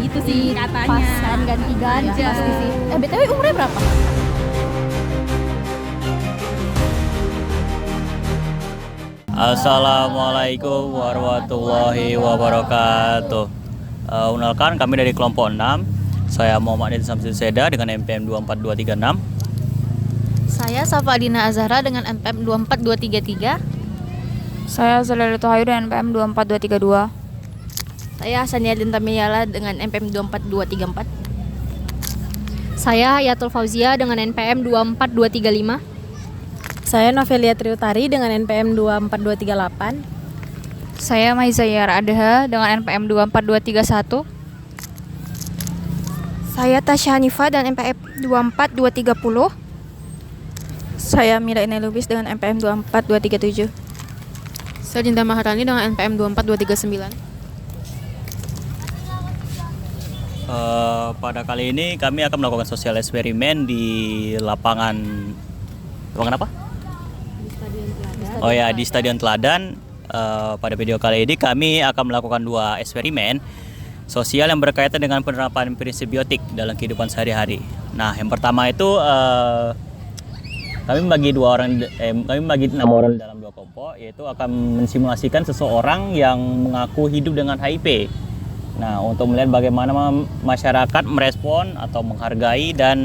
gitu sih katanya. Pasan ganti-ganti Iya. pasti sih. BTW umurnya berapa? Assalamualaikum warahmatullahi wabarakatuh. Unalkan kami dari kelompok 6. Saya Muhammad Nidin Samsul Seda dengan NPM 24236. Saya Safadina Azhara dengan NPM 24233. Saya Zalil Tohayu dengan NPM 24232. Saya Sania Dintamiyala dengan NPM 24234. Saya Yatul Fauzia dengan NPM 24235. Saya Novelia Triutari dengan NPM 24238. Saya Maizayar Adha dengan NPM 24231. Saya Tasya Hanifah dengan NPM 24230. Saya Mira Ine Lubis dengan NPM 24237. Saya Dinda Maharani dengan NPM 24239. Pada kali ini kami akan melakukan sosial eksperimen di lapangan apa? Di Stadion Teladan. Pada video kali ini kami akan melakukan 2 eksperimen sosial yang berkaitan dengan penerapan prinsip biotik dalam kehidupan sehari-hari. Nah, yang pertama itu kami membagi 6 orang dalam 2 kelompok, yaitu akan mensimulasikan seseorang yang mengaku hidup dengan HIV. Nah, untuk melihat bagaimana masyarakat merespon atau menghargai dan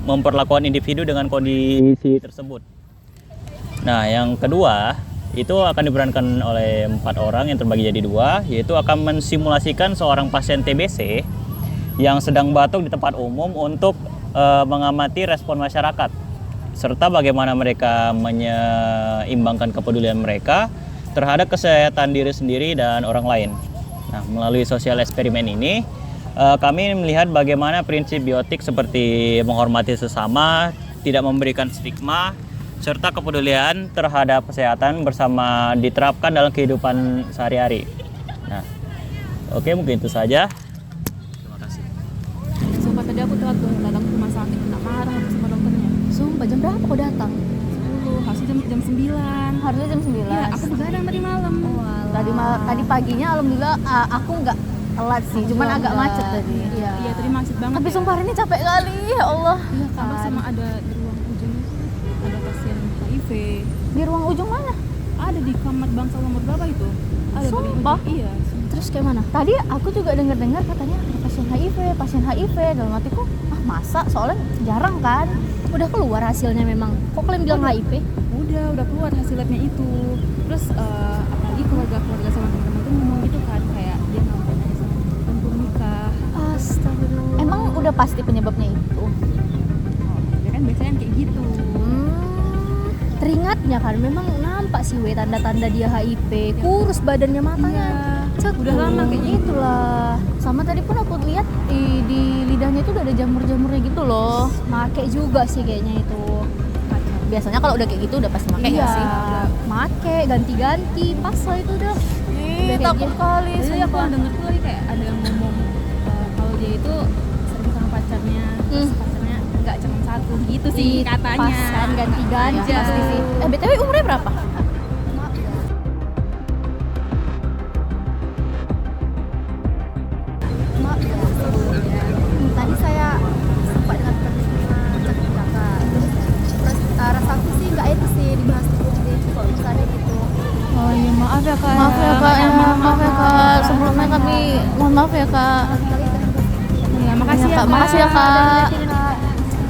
memperlakukan individu dengan kondisi tersebut. Nah, yang kedua itu akan diperankan oleh 4 orang yang terbagi jadi 2, yaitu akan mensimulasikan seorang pasien TBC yang sedang batuk di tempat umum untuk mengamati respon masyarakat serta bagaimana mereka menyeimbangkan kepedulian mereka terhadap kesehatan diri sendiri dan orang lain. Nah, melalui sosial eksperimen ini kami melihat bagaimana prinsip biotik seperti menghormati sesama, tidak memberikan stigma, serta kepedulian terhadap kesehatan bersama diterapkan dalam kehidupan sehari-hari. Nah, oke, mungkin itu saja. Terima kasih. Sumpah tadi aku telat tuh datang ke rumah sakit, tak marah aku sama dokternya. Sumpah jam berapa kau datang? 10, harusnya jam 9. Harusnya jam 9. Iya, aku begadang tadi malam. Tadi paginya alhamdulillah aku nggak telat sih, cuman agak macet tadi. Iya, tadi macet banget. Tapi ya. sumpah hari ini capek kali, ya Allah. Iya, tambah sama ada di ruang ujung ada pasien HIV. Di ruang ujung mana? Ada di kamar bangsa nomor berapa itu? Ada di Sumpah? ujung. Iya. Terus kayak mana? Tadi aku juga dengar katanya ada pasien HIV. Dalam hatiku, masa? Soalnya jarang kan. Udah keluar hasilnya memang. Kok kalian bilang HIV? Udah keluar hasil labnya itu. Terus apalagi keluarga sama teman-teman tuh ngomong gitu kan, kayak dia ngapain aja sama teman belum nikah. Astagfirullah. Emang udah pasti penyebabnya itu? Ya kan biasanya kayak gitu. Teringatnya kan memang nampak sih tanda-tanda dia HIV, kurus badannya, matanya cek, udah lama kayak gitu lah. Sama tadi pun aku lihat di lidahnya itu udah ada jamur-jamurnya gitu loh. Make juga sih kayaknya itu. Biasanya kalau udah kayak gitu udah pasti make ya sih. Make ganti-ganti pas lah itu udah Takut kali. Jadi aku denger tuh lagi kayak ada yang ngomong kalau dia itu sering sama pacarnya, terus pacarnya nggak cuma satu gitu sih katanya. Pasan ganti-ganti Iya. pasti sih. BTW umurnya berapa? Maaf ya sebelumnya. Tadi saya sempat dengan kakak. Terus rasa aku sih nggak etis sih dibahas di kalau misalnya gitu. Oh iya, maaf ya Kak. Maaf ya kak. Sebelumnya kami mohon maaf ya kak. Ya, makasih ya, Kak. Makasih ya kak.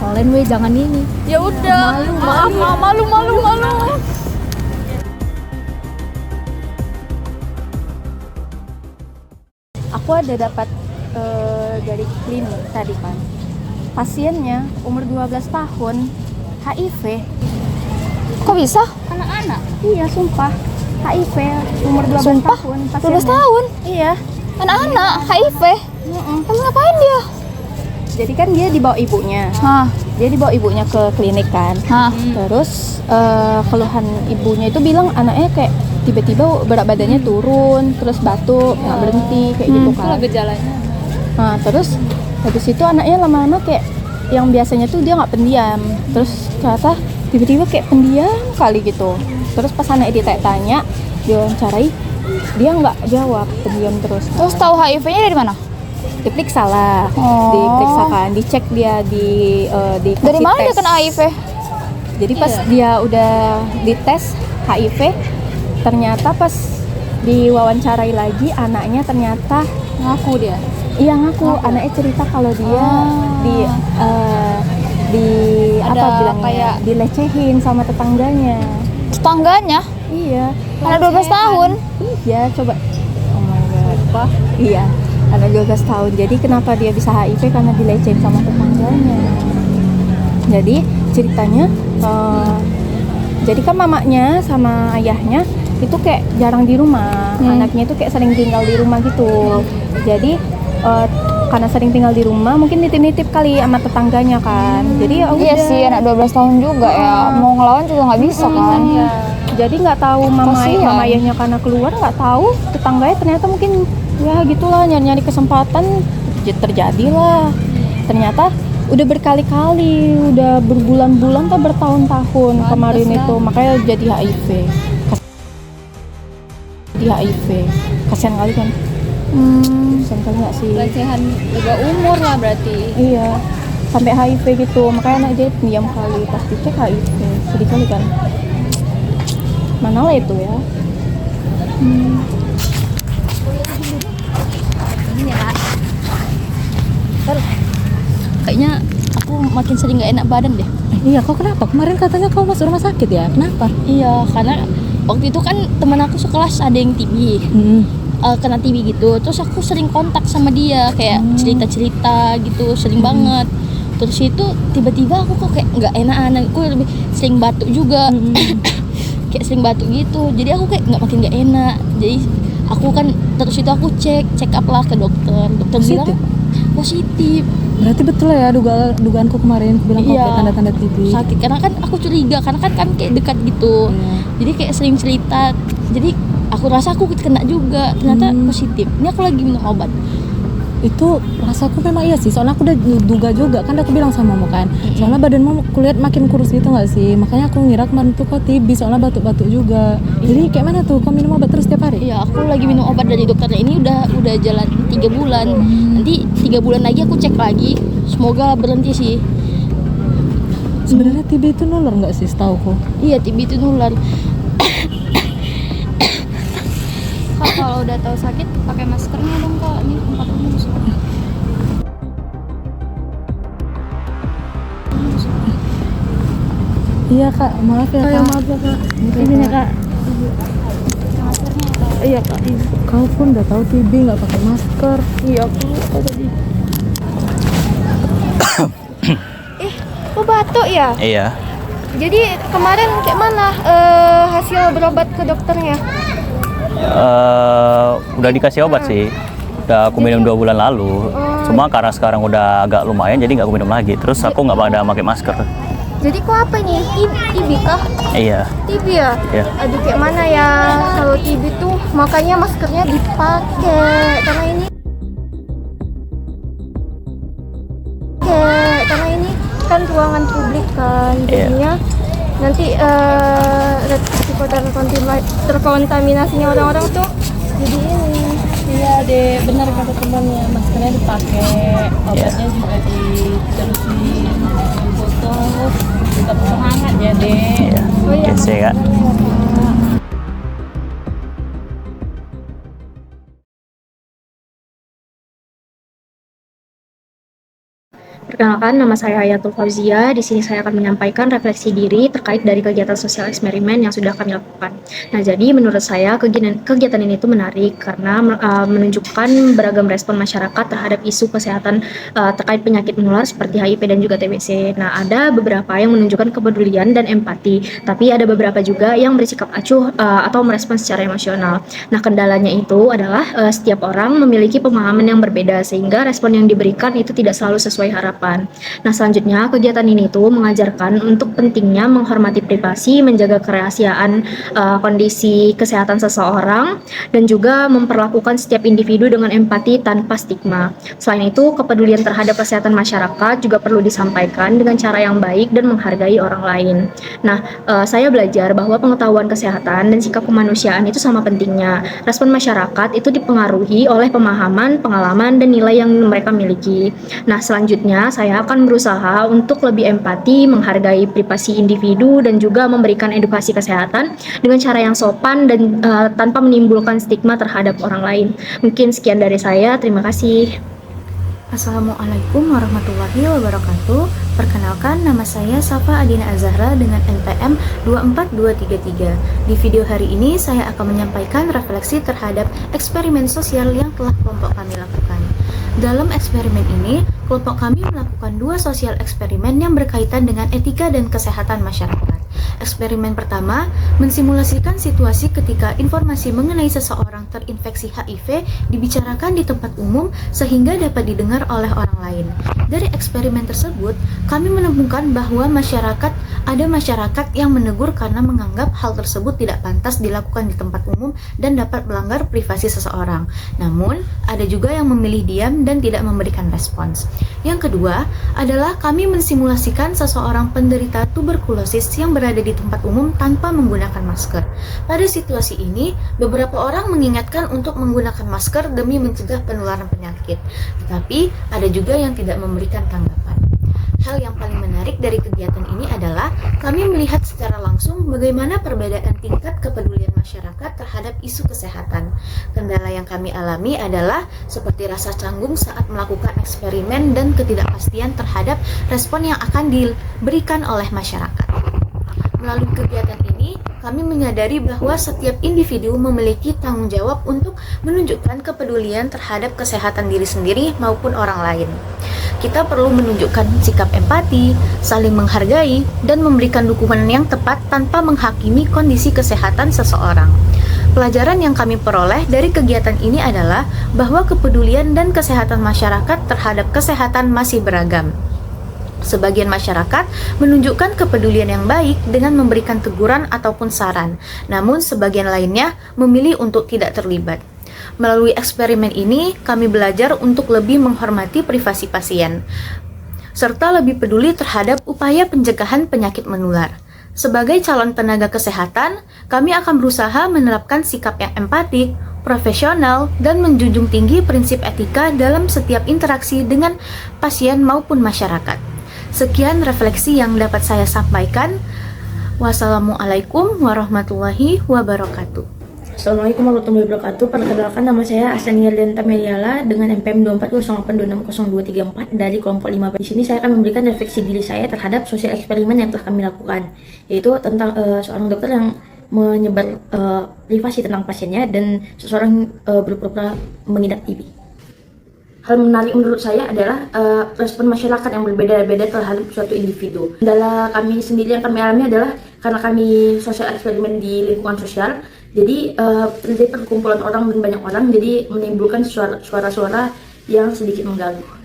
Kalian jangan ini. Ya udah. Malu. Aku ada dapat dari klinik tadi kan. Pasiennya umur 12 tahun, HIV. Kok bisa? Anak-anak? Iya, sumpah. HIV umur 12 tahun pasiennya. 12 tahun? Iya. Anak-anak HIV? Emang ngapain dia? Jadi kan dia dibawa ibunya. Dia dibawa ibunya ke klinik kan. Terus keluhan ibunya itu bilang anaknya kayak tiba-tiba berat badannya turun, terus batuk, nggak berhenti kayak gitu kan. Itulah gejalanya. Nah, terus habis itu anaknya lama-lama kayak yang biasanya tuh dia nggak pendiam, terus ternyata tiba-tiba kayak pendiam kali gitu. Terus pas anaknya diwawancarai, dia nggak jawab, pendiam terus. Terus tahu HIV-nya dari mana? diperiksa lah, Oh. diperiksakan, dicek dia di Dari mana dia kena HIV? Jadi pas dia udah dites HIV, ternyata pas diwawancarai lagi anaknya ternyata Ngaku dia. iya ngaku, anaknya cerita kalau dia di Ada apa bilangnya kayak- dilecehin sama tetangganya. Tetangganya? Iya. Anak 12 tahun. Iya, coba. Oh my god. Apa? Iya. Anak 12 tahun. Jadi kenapa dia bisa HIV karena dilecehin sama tetangganya. Jadi ceritanya jadi kan mamanya sama ayahnya itu kayak jarang di rumah. Anaknya itu kayak sering tinggal di rumah gitu. Jadi karena sering tinggal di rumah mungkin nitip-nitip kali sama tetangganya kan. Jadi ya Iya udah. sih, anak 12 tahun juga ya. Mau ngelawan juga nggak bisa kan. Iya. Jadi nggak tahu mama Kasihan. ayahnya karena keluar, nggak tahu tetangganya ternyata mungkin ya gitulah nyari-nyari kesempatan terjadilah. Ternyata udah berkali-kali, udah berbulan-bulan atau bertahun-tahun kemarin itu makanya jadi HIV. Jadi HIV. Kasihan kali kan. Kasihan kali nggak sih? Pelecehan juga umur lah berarti. Iya. Sampai HIV gitu. Makanya anak dia pendiam kali pas dicek HIV. Sedih kali kan. Mana lah itu ya? Ini ya, Kak. Kayaknya aku makin sering nggak enak badan deh. Iya, kau kenapa? Kemarin katanya kau masuk rumah sakit ya? Kenapa? Iya, karena waktu itu kan teman aku sekelas ada yang TB. Kena TB gitu. Terus aku sering kontak sama dia kayak cerita-cerita gitu, sering banget. Terus itu tiba-tiba aku kok kayak nggak enakan, aku lebih sering batuk juga. Kayak sering batuk gitu. Jadi aku kayak makin nggak enak. Jadi aku kan terus itu aku check up lah ke dokter. Dokter bilang positif. Berarti betul ya dugaanku kemarin, aku bilang kau Iya. kayak tanda-tanda TB. Sakit karena kan aku curiga karena kan kami kayak dekat gitu. Jadi kayak sering cerita. Jadi aku rasa aku kena juga, ternyata positif. Ini aku lagi minum obat. Itu rasaku memang iya sih, soalnya aku udah duga juga, kan aku bilang sama kamu kan. Soalnya badanmu kulihat makin kurus gitu gak sih? Makanya aku ngira kemarin tuh kau TB, soalnya batuk-batuk juga. Jadi kayak mana tuh, kau minum obat terus tiap hari? Iya, aku lagi minum obat dari dokternya ini udah jalan 3 bulan. Nanti 3 bulan lagi aku cek lagi. Semoga berhenti sih. Sebenarnya TB itu nular gak sih setauku? Iya, TB itu nular. Kak, kalau udah tahu sakit pakai maskernya dong Kak. Nih 4 umur. Iya kak, maaf ya kak. Maaf ya kak. Ini ya kak. Iya kak. Kau pun udah tahu TB nggak pakai masker. Iya aku lupa tadi. Kok batuk ya? Iya. Jadi kemarin kayak mana hasil berobat ke dokternya? Udah dikasih obat sih. Udah aku minum 2 bulan lalu. Cuma karena sekarang udah agak lumayan, jadi nggak aku minum lagi. Terus aku nggak pada pakai masker. Jadi kok apa nih? TB kah? Iya. TB ya? Iya. Aduh kayak mana ya? Kalau TB tuh makanya maskernya dipakai karena ini kan ruangan publik kan, jadinya nanti resiko terkontaminasinya orang-orang tuh jadi ini. Iya deh, benar kata temannya, maskernya dipakai, obatnya juga diterusin, botol, tetap semangat ya deh. Iya. Oke sih kak. Perkenalkan, nama saya Hayatul Fauzia. Di sini saya akan menyampaikan refleksi diri terkait dari kegiatan sosial eksperimen yang sudah kami lakukan. Nah, jadi menurut saya kegiatan ini itu menarik karena menunjukkan beragam respon masyarakat terhadap isu kesehatan terkait penyakit menular seperti HIV dan juga TBC. Nah, ada beberapa yang menunjukkan kepedulian dan empati, tapi ada beberapa juga yang bersikap acuh atau merespon secara emosional. Nah, kendalanya itu adalah setiap orang memiliki pemahaman yang berbeda sehingga respon yang diberikan itu tidak selalu sesuai harapan. harapan. Nah, selanjutnya kegiatan ini tuh mengajarkan untuk pentingnya menghormati privasi, menjaga kerahasiaan kondisi kesehatan seseorang, dan juga memperlakukan setiap individu dengan empati tanpa stigma. Selain itu, kepedulian terhadap kesehatan masyarakat juga perlu disampaikan dengan cara yang baik dan menghargai orang lain. Nah, saya belajar bahwa pengetahuan kesehatan dan sikap kemanusiaan itu sama pentingnya. Respon masyarakat itu dipengaruhi oleh pemahaman, pengalaman, dan nilai yang mereka miliki. Nah, selanjutnya saya akan berusaha untuk lebih empati, menghargai privasi individu, dan juga memberikan edukasi kesehatan dengan cara yang sopan dan tanpa menimbulkan stigma terhadap orang lain. Mungkin sekian dari saya, terima kasih. Assalamualaikum warahmatullahi wabarakatuh. Perkenalkan, nama saya Safa Adina Azahra dengan NPM 24233. Di video hari ini saya akan menyampaikan refleksi terhadap eksperimen sosial yang telah kelompok kami lakukan. Dalam eksperimen ini, kelompok kami melakukan 2 sosial eksperimen yang berkaitan dengan etika dan kesehatan masyarakat. Eksperimen pertama mensimulasikan situasi ketika informasi mengenai seseorang terinfeksi HIV dibicarakan di tempat umum sehingga dapat didengar oleh orang lain. Dari eksperimen tersebut, kami menemukan bahwa ada masyarakat yang menegur karena menganggap hal tersebut tidak pantas dilakukan di tempat umum dan dapat melanggar privasi seseorang. Namun, ada juga yang memilih diam dan tidak memberikan respons. Yang kedua adalah kami mensimulasikan seseorang penderita tuberkulosis yang berada di tempat umum tanpa menggunakan masker. Pada situasi ini, beberapa orang mengingatkan untuk menggunakan masker demi mencegah penularan penyakit, tetapi ada juga yang tidak memberikan tanggapan. Hal yang paling menarik dari kegiatan ini adalah kami melihat secara langsung bagaimana perbedaan tingkat kepedulian masyarakat terhadap isu kesehatan. Kendala yang kami alami adalah seperti rasa canggung saat melakukan eksperimen dan ketidakpastian terhadap respon yang akan diberikan oleh masyarakat. Melalui kegiatan ini, kami menyadari bahwa setiap individu memiliki tanggung jawab untuk menunjukkan kepedulian terhadap kesehatan diri sendiri maupun orang lain. Kita perlu menunjukkan sikap empati, saling menghargai, dan memberikan dukungan yang tepat tanpa menghakimi kondisi kesehatan seseorang. Pelajaran yang kami peroleh dari kegiatan ini adalah bahwa kepedulian dan kesehatan masyarakat terhadap kesehatan masih beragam. Sebagian masyarakat menunjukkan kepedulian yang baik dengan memberikan teguran ataupun saran, namun sebagian lainnya memilih untuk tidak terlibat. Melalui eksperimen ini, kami belajar untuk lebih menghormati privasi pasien, serta lebih peduli terhadap upaya pencegahan penyakit menular. Sebagai calon tenaga kesehatan, kami akan berusaha menerapkan sikap yang empatik, profesional, dan menjunjung tinggi prinsip etika dalam setiap interaksi dengan pasien maupun masyarakat. Sekian refleksi yang dapat saya sampaikan. Wassalamualaikum warahmatullahi wabarakatuh. Assalamualaikum warahmatullahi wabarakatuh. Perkenalkan, nama saya Asania Denta Meliala dengan NPM 24082600234 dari kelompok 5. Di sini saya akan memberikan refleksi diri saya terhadap sosial eksperimen yang telah kami lakukan, yaitu tentang seorang dokter yang menyebar privasi tentang pasiennya dan seseorang berpura-pura mengidap TB. Hal menarik menurut saya adalah respon masyarakat yang berbeda-beda terhadap suatu individu. Kendala kami sendiri yang kami alami adalah karena kami sosial eksperimen di lingkungan sosial, jadi terjadi perkumpulan orang dan banyak orang, jadi menimbulkan suara-suara yang sedikit mengganggu.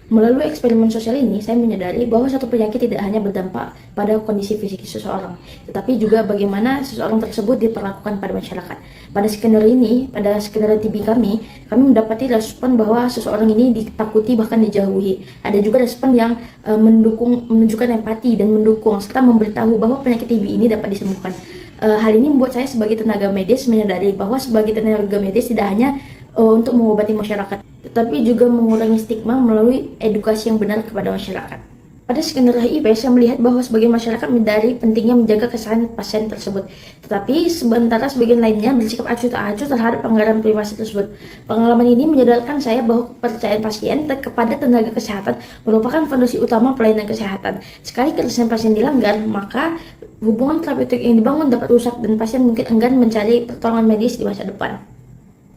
Melalui eksperimen sosial ini, saya menyadari bahwa satu penyakit tidak hanya berdampak pada kondisi fisik seseorang, tetapi juga bagaimana seseorang tersebut diperlakukan pada masyarakat. Pada skenario ini, pada skenario TB kami mendapati respon bahwa seseorang ini ditakuti bahkan dijauhi. Ada juga respon yang menunjukkan empati dan mendukung, serta memberitahu bahwa penyakit TB ini dapat disembuhkan. Hal ini membuat saya sebagai tenaga medis menyadari bahwa sebagai tenaga medis tidak hanya untuk mengobati masyarakat, tetapi juga mengurangi stigma melalui edukasi yang benar kepada masyarakat. Pada skenario HIV, saya melihat bahwa sebagian masyarakat menyadari pentingnya menjaga kesehatan pasien tersebut, tetapi sementara sebagian lainnya bersikap acuh tak acuh terhadap pelanggaran privasi tersebut. Pengalaman ini menyadarkan saya bahwa kepercayaan pasien kepada tenaga kesehatan merupakan fondasi utama pelayanan kesehatan. Sekali kepercayaan pasien dilanggar, maka hubungan terapeutik yang dibangun dapat rusak dan pasien mungkin enggan mencari pertolongan medis di masa depan.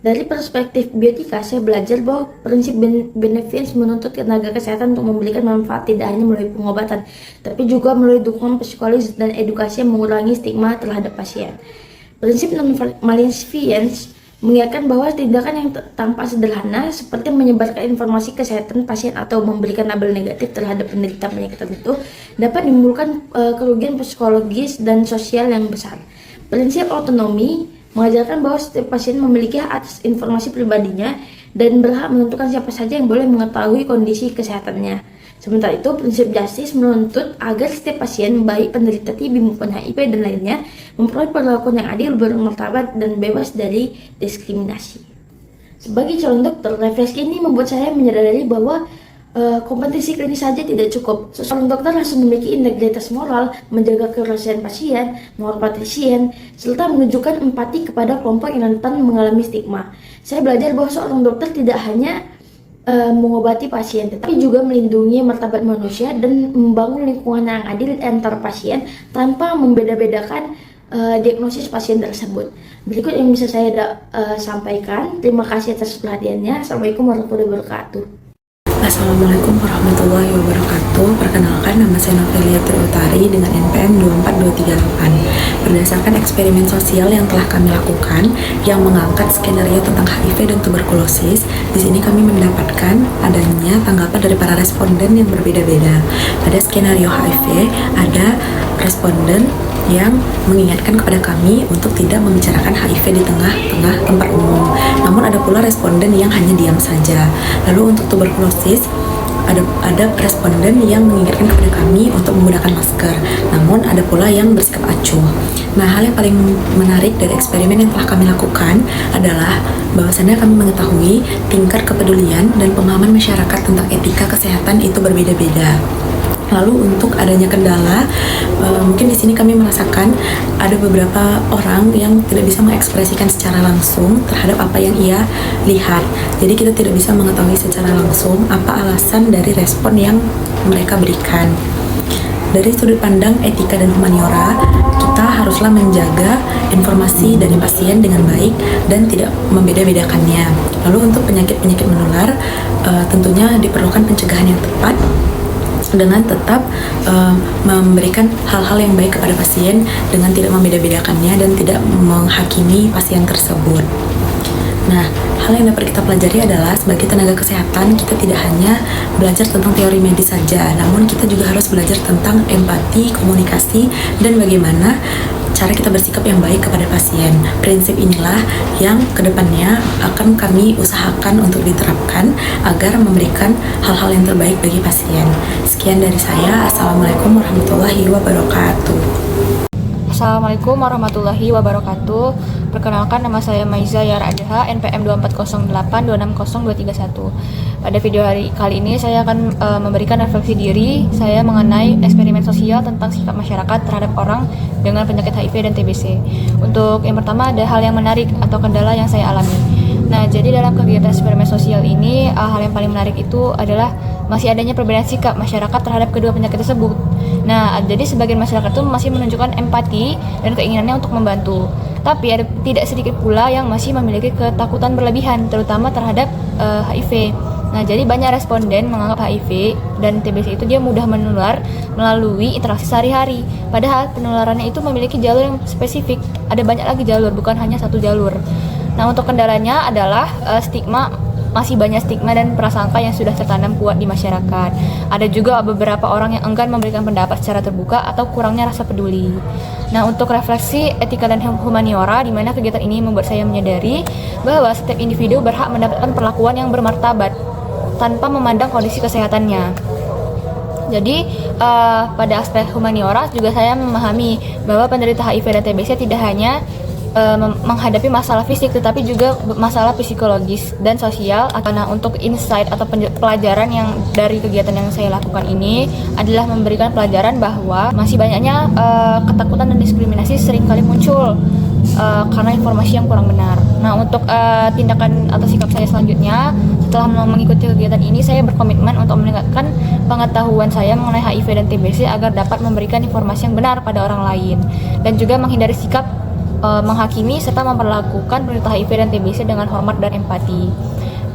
Dari perspektif bioetika, saya belajar bahwa prinsip benevolence menuntut tenaga kesehatan untuk memberikan manfaat tidak hanya melalui pengobatan, tapi juga melalui dukungan psikologis dan edukasi yang mengurangi stigma terhadap pasien. Prinsip non-malevolence mengingatkan bahwa tindakan yang tampak sederhana seperti menyebarkan informasi kesehatan pasien atau memberikan label negatif terhadap penderita penyakit tertentu dapat menimbulkan kerugian psikologis dan sosial yang besar. Prinsip otonomi mengajarkan bahwa setiap pasien memiliki hak atas informasi pribadinya dan berhak menentukan siapa saja yang boleh mengetahui kondisi kesehatannya. Sementara itu, prinsip justice menuntut agar setiap pasien, baik penderita TB maupun HIV dan lainnya, memperoleh perlakuan yang adil, bermartabat, dan bebas dari diskriminasi. Sebagai calon dokter, refleksi ini membuat saya menyadari bahwa kompetisi klinis saja tidak cukup. Seorang dokter harus memiliki integritas moral, menjaga kerahasiaan pasien, menghormati pasien, serta menunjukkan empati kepada kelompok yang rentan mengalami stigma. Saya belajar bahwa seorang dokter tidak hanya mengobati pasien, tetapi juga melindungi martabat manusia dan membangun lingkungan yang adil antar pasien tanpa membeda-bedakan diagnosis pasien tersebut. Berikut yang bisa saya sampaikan. Terima kasih atas perhatiannya. Assalamualaikum warahmatullahi wabarakatuh. Assalamualaikum warahmatullahi wabarakatuh. Perkenalkan, nama saya Novelia Triutari dengan NPM 24238. Berdasarkan eksperimen sosial yang telah kami lakukan yang mengangkat skenario tentang HIV dan tuberkulosis, di sini kami mendapatkan adanya tanggapan dari para responden yang berbeda-beda. Pada skenario HIV ada responden yang mengingatkan kepada kami untuk tidak membicarakan HIV di tengah-tengah tempat umum. Namun ada pula responden yang hanya diam saja. Lalu untuk tuberkulosis ada responden yang mengingatkan kepada kami untuk menggunakan masker. Namun ada pula yang bersikap acuh. Nah, hal yang paling menarik dari eksperimen yang telah kami lakukan adalah bahwasannya kami mengetahui tingkat kepedulian dan pemahaman masyarakat tentang etika kesehatan itu berbeda-beda. Lalu untuk adanya kendala, mungkin di sini kami merasakan ada beberapa orang yang tidak bisa mengekspresikan secara langsung terhadap apa yang ia lihat. Jadi kita tidak bisa mengetahui secara langsung apa alasan dari respon yang mereka berikan. Dari sudut pandang etika dan humaniora, kita haruslah menjaga informasi dari pasien dengan baik dan tidak membeda-bedakannya. Lalu untuk penyakit-penyakit menular, tentunya diperlukan pencegahan yang tepat dengan tetap memberikan hal-hal yang baik kepada pasien dengan tidak membeda-bedakannya dan tidak menghakimi pasien tersebut. Nah, hal yang dapat kita pelajari adalah sebagai tenaga kesehatan kita tidak hanya belajar tentang teori medis saja, namun kita juga harus belajar tentang empati, komunikasi, dan bagaimana cara kita bersikap yang baik kepada pasien. Prinsip inilah yang kedepannya akan kami usahakan untuk diterapkan agar memberikan hal-hal yang terbaik bagi pasien. Sekian dari saya. Assalamualaikum warahmatullahi wabarakatuh. Assalamualaikum warahmatullahi wabarakatuh. Perkenalkan, nama saya Maiza Yara Adha, NPM 24082602231. Pada video kali ini saya akan memberikan refleksi diri saya mengenai eksperimen sosial tentang sikap masyarakat terhadap orang dengan penyakit HIV dan TBC. Untuk yang pertama, ada hal yang menarik atau kendala yang saya alami. Nah, jadi dalam kegiatan eksperimen sosial ini, hal yang paling menarik itu adalah masih adanya perbedaan sikap masyarakat terhadap kedua penyakit tersebut. Nah, jadi sebagian masyarakat itu masih menunjukkan empati dan keinginannya untuk membantu. Tapi ada tidak sedikit pula yang masih memiliki ketakutan berlebihan, terutama terhadap HIV. Nah, jadi banyak responden menganggap HIV dan TBC itu dia mudah menular melalui interaksi sehari-hari. Padahal penularannya itu memiliki jalur yang spesifik. Ada banyak lagi jalur, bukan hanya satu jalur. Nah, untuk kendalanya adalah masih banyak stigma dan prasangka yang sudah tertanam kuat di masyarakat. Ada juga beberapa orang yang enggan memberikan pendapat secara terbuka atau kurangnya rasa peduli. Nah, untuk refleksi etika dan humaniora, di mana kegiatan ini membuat saya menyadari bahwa setiap individu berhak mendapatkan perlakuan yang bermartabat tanpa memandang kondisi kesehatannya. Jadi pada aspek humaniora juga saya memahami bahwa penderita HIV dan TBC tidak hanya menghadapi masalah fisik tetapi juga masalah psikologis dan sosial. Karena untuk insight atau pelajaran yang dari kegiatan yang saya lakukan ini adalah memberikan pelajaran bahwa masih banyaknya ketakutan dan diskriminasi seringkali muncul karena informasi yang kurang benar. Nah, untuk tindakan atau sikap saya selanjutnya setelah mengikuti kegiatan ini, saya berkomitmen untuk meningkatkan pengetahuan saya mengenai HIV dan TBC agar dapat memberikan informasi yang benar pada orang lain dan juga menghindari sikap menghakimi serta memperlakukan penderita HIV dan TBC dengan hormat dan empati.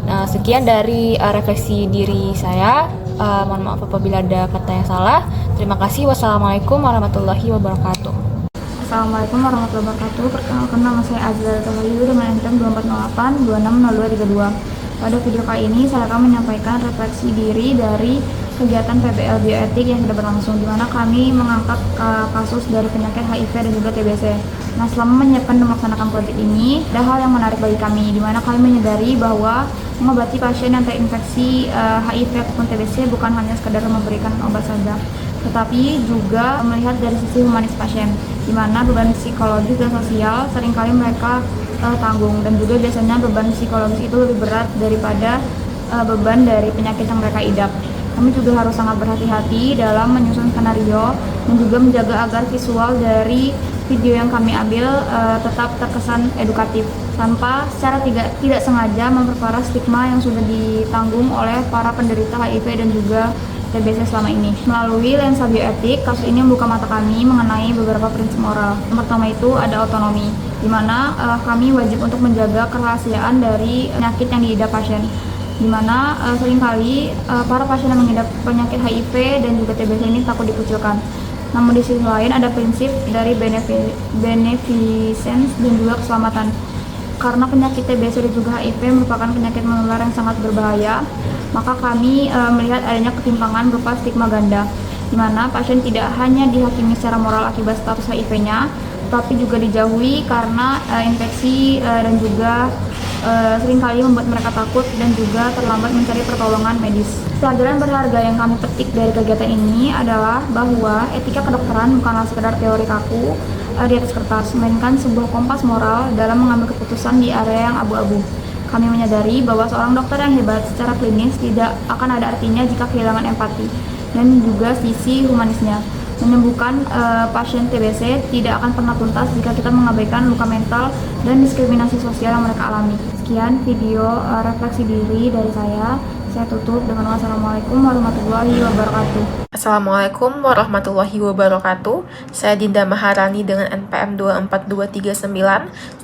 Nah, sekian dari refleksi diri saya. Mohon maaf apabila ada kata yang salah. Terima kasih. Wassalamualaikum warahmatullahi wabarakatuh. Assalamualaikum warahmatullahi wabarakatuh. Perkenalkan nama saya Azra Tawayu dengan NPM 2408 2602. Pada video kali ini saya akan menyampaikan refleksi diri dari kegiatan PBL Bioetik yang sudah berlangsung, di mana kami mengangkat kasus dari penyakit HIV dan juga TBC. Nah, selama menyiapkan dan melaksanakan proyek ini, ada hal yang menarik bagi kami, di mana kami menyadari bahwa mengobati pasien yang terinfeksi HIV ataupun TBC bukan hanya sekedar memberikan obat saja, tetapi juga melihat dari sisi humanis pasien, di mana beban psikologis dan sosial seringkali mereka tanggung, dan juga biasanya beban psikologis itu lebih berat daripada beban dari penyakit yang mereka idap. Kami juga harus sangat berhati-hati dalam menyusun skenario dan juga menjaga agar visual dari video yang kami ambil tetap terkesan edukatif, tanpa secara tidak sengaja memperparah stigma yang sudah ditanggung oleh para penderita HIV dan juga TBC selama ini. Melalui lensa bioetik, kasus ini membuka mata kami mengenai beberapa prinsip moral. Yang pertama itu ada otonomi, di mana kami wajib untuk menjaga kerahasiaan dari penyakit yang diidap pasien, di mana seringkali para pasien yang mengidap penyakit HIV dan juga TBC ini takut dikucilkan. Namun di sisi lain ada prinsip dari beneficence dan juga keselamatan. Karena penyakit TBC dan juga HIV merupakan penyakit menular yang sangat berbahaya, maka kami melihat adanya ketimpangan berupa stigma ganda, di mana pasien tidak hanya dihakimi secara moral akibat status HIV-nya, tetapi juga dijauhi karena infeksi dan juga seringkali membuat mereka takut dan juga terlambat mencari pertolongan medis. Pelajaran berharga yang kami petik dari kegiatan ini adalah bahwa etika kedokteran bukanlah sekedar teori kaku di atas kertas, melainkan sebuah kompas moral dalam mengambil keputusan di area yang abu-abu. Kami menyadari bahwa seorang dokter yang hebat secara klinis tidak akan ada artinya jika kehilangan empati dan juga sisi humanisnya. Menyembuhkan pasien TBC tidak akan pernah tuntas jika kita mengabaikan luka mental dan diskriminasi sosial yang mereka alami. Sekian video refleksi diri dari saya. Saya tutup dengan wassalamualaikum warahmatullahi wabarakatuh. Assalamualaikum warahmatullahi wabarakatuh. Saya Dinda Maharani dengan NPM 24239.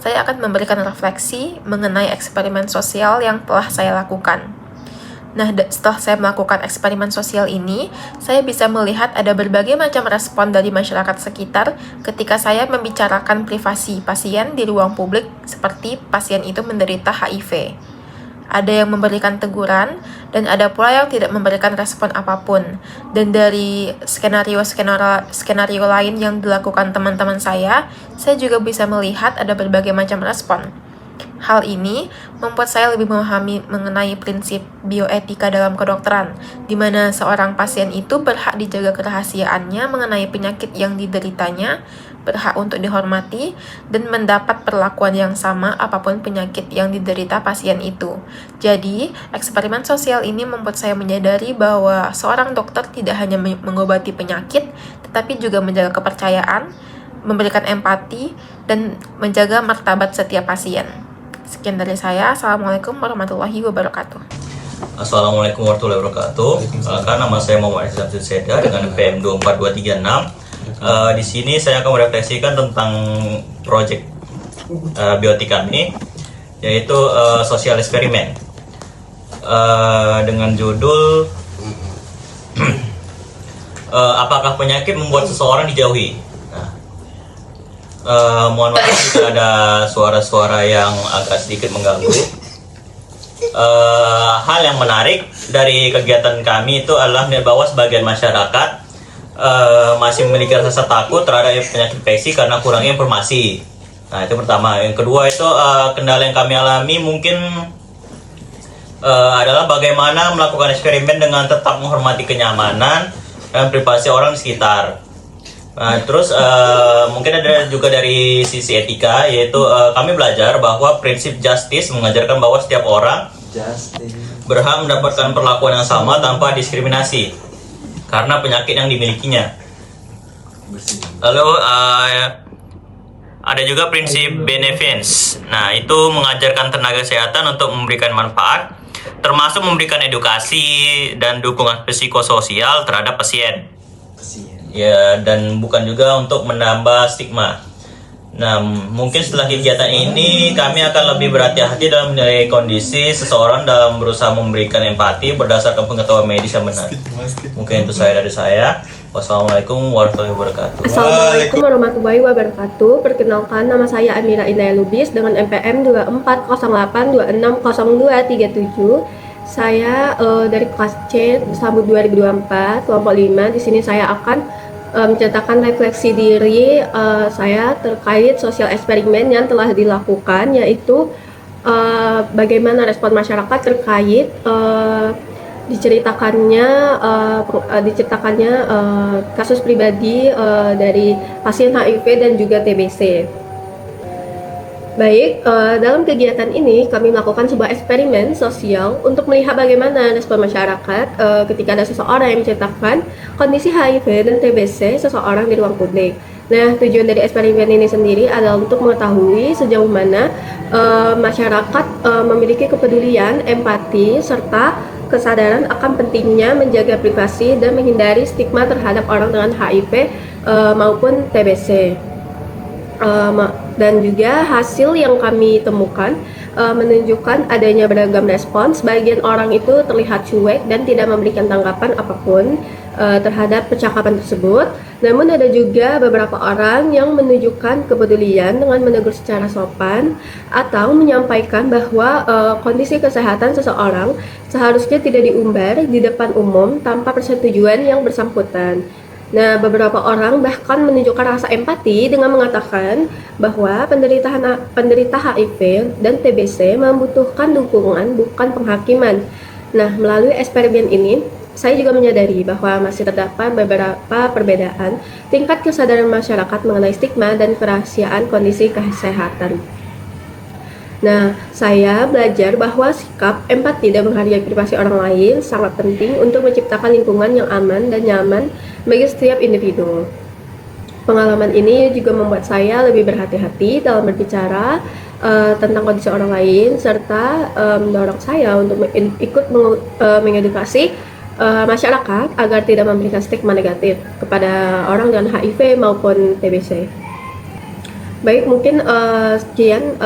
Saya akan memberikan refleksi mengenai eksperimen sosial yang telah saya lakukan. Nah, setelah saya melakukan eksperimen sosial ini, saya bisa melihat ada berbagai macam respon dari masyarakat sekitar ketika saya membicarakan privasi pasien di ruang publik seperti pasien itu menderita HIV. Ada yang memberikan teguran, dan ada pula yang tidak memberikan respon apapun. Dan dari skenario lain yang dilakukan teman-teman saya juga bisa melihat ada berbagai macam respon. Hal ini membuat saya lebih memahami mengenai prinsip bioetika dalam kedokteran, di mana seorang pasien itu berhak dijaga kerahasiaannya mengenai penyakit yang dideritanya, berhak untuk dihormati, dan mendapat perlakuan yang sama apapun penyakit yang diderita pasien itu. Jadi, eksperimen sosial ini membuat saya menyadari bahwa seorang dokter tidak hanya mengobati penyakit, tetapi juga menjaga kepercayaan, memberikan empati, dan menjaga martabat setiap pasien. Sekian dari saya. Assalamualaikum warahmatullahi wabarakatuh. Assalamualaikum warahmatullahi wabarakatuh. Nama saya Muhammad Syamsul Seda dengan PM 24236. Di sini saya akan merefleksikan tentang proyek biotik kami, yaitu sosial eksperimen dengan judul apakah penyakit membuat seseorang dijauhi. Mohon maaf jika ada suara-suara yang agak sedikit mengganggu. Hal yang menarik dari kegiatan kami itu adalah bahwa sebagian masyarakat masih memiliki rasa takut terhadap penyakit infeksi karena kurangnya informasi. Nah, itu pertama. Yang kedua itu kendala yang kami alami mungkin adalah bagaimana melakukan eksperimen dengan tetap menghormati kenyamanan dan privasi orang di sekitar. Terus mungkin ada juga dari sisi etika, yaitu kami belajar bahwa prinsip justice mengajarkan bahwa setiap orang berhak mendapatkan perlakuan yang sama tanpa diskriminasi karena penyakit yang dimilikinya. Lalu ada juga prinsip beneficence. Nah, itu mengajarkan tenaga kesehatan untuk memberikan manfaat, termasuk memberikan edukasi dan dukungan psikososial terhadap pasien. Ya, dan bukan juga untuk menambah stigma. Nah, mungkin setelah kegiatan ini kami akan lebih berhati-hati dalam menilai kondisi seseorang dalam berusaha memberikan empati berdasarkan pengetahuan medis yang benar. Mungkin itu dari saya. Wassalamualaikum warahmatullahi wabarakatuh. Assalamualaikum warahmatullahi wabarakatuh. Perkenalkan, nama saya Amira Indah Lubis dengan NPM 2408260237. Saya dari kelas C Sambut 2024 kelompok 5. Di sini saya akan menceritakan refleksi diri saya terkait sosial eksperimen yang telah dilakukan, yaitu bagaimana respon masyarakat terkait diceritakannya kasus pribadi dari pasien HIV dan juga TBC. Baik, dalam kegiatan ini kami melakukan sebuah eksperimen sosial untuk melihat bagaimana respon masyarakat ketika ada seseorang yang menceritakan kondisi HIV dan TBC seseorang di ruang publik. Nah, tujuan dari eksperimen ini sendiri adalah untuk mengetahui sejauh mana masyarakat memiliki kepedulian, empati, serta kesadaran akan pentingnya menjaga privasi dan menghindari stigma terhadap orang dengan HIV maupun TBC. Dan juga hasil yang kami temukan menunjukkan adanya beragam respons. Sebagian orang itu terlihat cuek dan tidak memberikan tanggapan apapun terhadap percakapan tersebut. Namun ada juga beberapa orang yang menunjukkan kepedulian dengan menegur secara sopan atau menyampaikan bahwa kondisi kesehatan seseorang seharusnya tidak diumbar di depan umum tanpa persetujuan yang bersangkutan. Nah, beberapa orang bahkan menunjukkan rasa empati dengan mengatakan bahwa penderita HIV dan TBC membutuhkan dukungan, bukan penghakiman. Nah, melalui eksperimen ini, saya juga menyadari bahwa masih terdapat beberapa perbedaan tingkat kesadaran masyarakat mengenai stigma dan kerahasiaan kondisi kesehatan. Nah, saya belajar bahwa sikap empati dan menghargai privasi orang lain sangat penting untuk menciptakan lingkungan yang aman dan nyaman bagi setiap individu. Pengalaman ini juga membuat saya lebih berhati-hati dalam berbicara tentang kondisi orang lain, serta mendorong saya untuk ikut mengedukasi masyarakat agar tidak memberikan stigma negatif kepada orang dengan HIV maupun TBC. Baik, mungkin sekian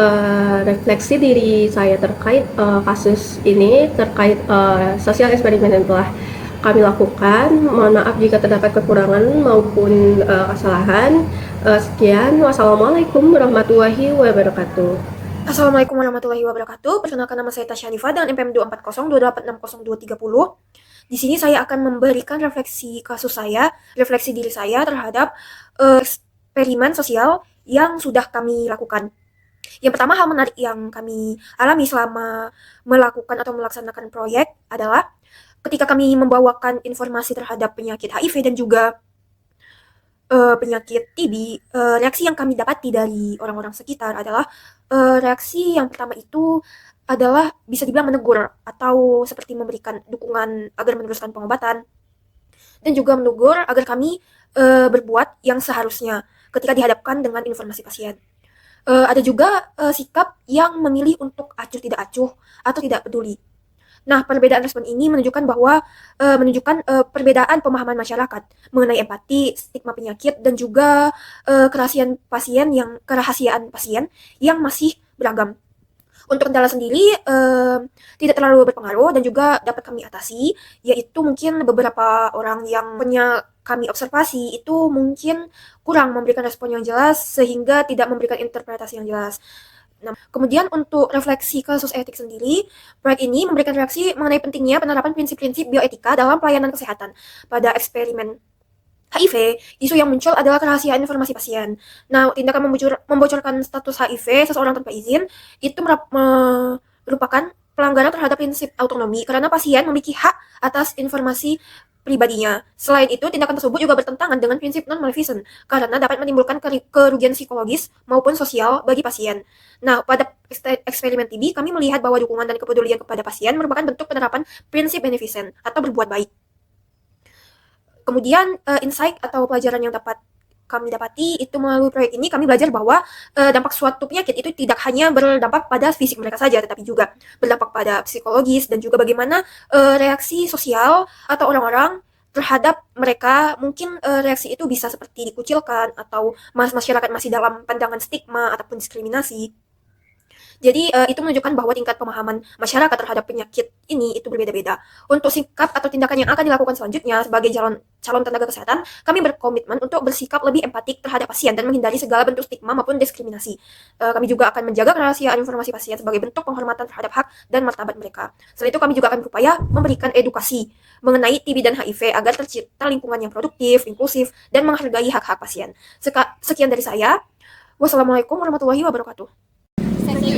refleksi diri saya terkait kasus ini, terkait sosial eksperimen yang telah kami lakukan. Mohon maaf jika terdapat kekurangan maupun kesalahan. Sekian, wassalamualaikum warahmatullahi wabarakatuh. Assalamualaikum warahmatullahi wabarakatuh. Perkenalkan, nama saya Tasya Hanifa dengan NPM 24028602230. Di sini saya akan memberikan refleksi kasus saya, refleksi diri saya terhadap eksperimen sosial yang sudah kami lakukan. Yang pertama, hal menarik yang kami alami selama melakukan atau melaksanakan proyek adalah ketika kami membawakan informasi terhadap penyakit HIV dan juga penyakit TB, reaksi yang kami dapati dari orang-orang sekitar adalah reaksi yang pertama itu adalah bisa dibilang menegur atau seperti memberikan dukungan agar meneruskan pengobatan, dan juga menegur agar kami berbuat yang seharusnya ketika dihadapkan dengan informasi pasien. Ada juga sikap yang memilih untuk acuh tidak acuh atau tidak peduli. Nah, perbedaan respon ini menunjukkan bahwa perbedaan pemahaman masyarakat mengenai empati, stigma penyakit, dan juga kerahasiaan pasien yang masih beragam. Untuk kendala sendiri tidak terlalu berpengaruh dan juga dapat kami atasi, yaitu mungkin beberapa orang yang kami observasi itu mungkin kurang memberikan respon yang jelas sehingga tidak memberikan interpretasi yang jelas. Nah, kemudian untuk refleksi kasus etik sendiri, proyek ini memberikan reaksi mengenai pentingnya penerapan prinsip-prinsip bioetika dalam pelayanan kesehatan. Pada eksperimen HIV, isu yang muncul adalah kerahasiaan informasi pasien. Nah, tindakan membocorkan status HIV seseorang tanpa izin itu merupakan pelanggaran terhadap prinsip autonomi karena pasien memiliki hak atas informasi pribadinya. Selain itu, tindakan tersebut juga bertentangan dengan prinsip non-maleficence karena dapat menimbulkan kerugian psikologis maupun sosial bagi pasien. Nah, pada eksperimen TB, kami melihat bahwa dukungan dan kepedulian kepada pasien merupakan bentuk penerapan prinsip beneficent atau berbuat baik. Kemudian, insight atau pelajaran yang dapat kami dapati itu melalui proyek ini, kami belajar bahwa dampak suatu penyakit itu tidak hanya berdampak pada fisik mereka saja, tetapi juga berdampak pada psikologis dan juga bagaimana reaksi sosial atau orang-orang terhadap mereka. Mungkin reaksi itu bisa seperti dikucilkan atau masyarakat masih dalam pandangan stigma ataupun diskriminasi. Jadi itu menunjukkan bahwa tingkat pemahaman masyarakat terhadap penyakit ini itu berbeda-beda. Untuk sikap atau tindakan yang akan dilakukan selanjutnya sebagai calon tenaga kesehatan, kami berkomitmen untuk bersikap lebih empatik terhadap pasien dan menghindari segala bentuk stigma maupun diskriminasi. Kami juga akan menjaga kerahasiaan informasi pasien sebagai bentuk penghormatan terhadap hak dan martabat mereka. Selain itu, kami juga akan berupaya memberikan edukasi mengenai TB dan HIV agar tercipta lingkungan yang produktif, inklusif, dan menghargai hak-hak pasien. Sekian dari saya. Wassalamualaikum warahmatullahi wabarakatuh. Sesi